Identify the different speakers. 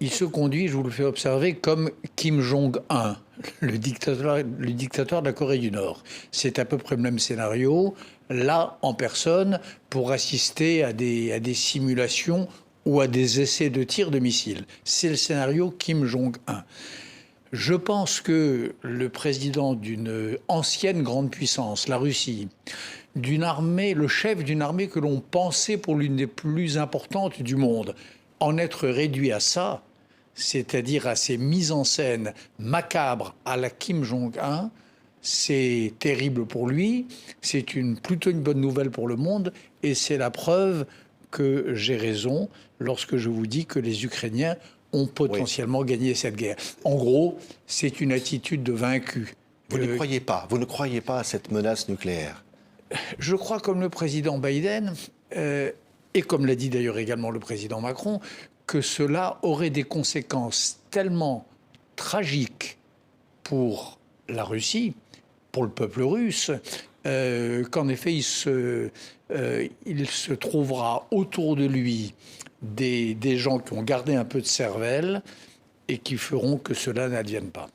Speaker 1: il se conduit, je vous le fais observer, comme Kim Jong-un, le dictateur de la Corée du Nord. C'est à peu près le même scénario, là en personne, pour assister à des simulations ou à des essais de tir de missiles. C'est le scénario Kim Jong-un. Je pense que le président d'une ancienne grande puissance, la Russie, d'une armée, le chef d'une armée que l'on pensait pour l'une des plus importantes du monde, en être réduit à ça, c'est-à-dire à ces mises en scène macabres à la Kim Jong-un, c'est terrible pour lui, c'est plutôt une bonne nouvelle pour le monde, et c'est la preuve que j'ai raison lorsque je vous dis que les Ukrainiens ont
Speaker 2: Oui.
Speaker 1: potentiellement gagné cette guerre. En gros, c'est une attitude de vaincu.
Speaker 2: Vous ne croyez pas à cette menace nucléaire?
Speaker 1: Je crois, comme le président Biden, et comme l'a dit d'ailleurs également le président Macron, que cela aurait des conséquences tellement tragiques pour la Russie, pour le peuple russe, qu'en effet, il se trouvera autour de lui des gens qui ont gardé un peu de cervelle et qui feront que cela n'advienne pas.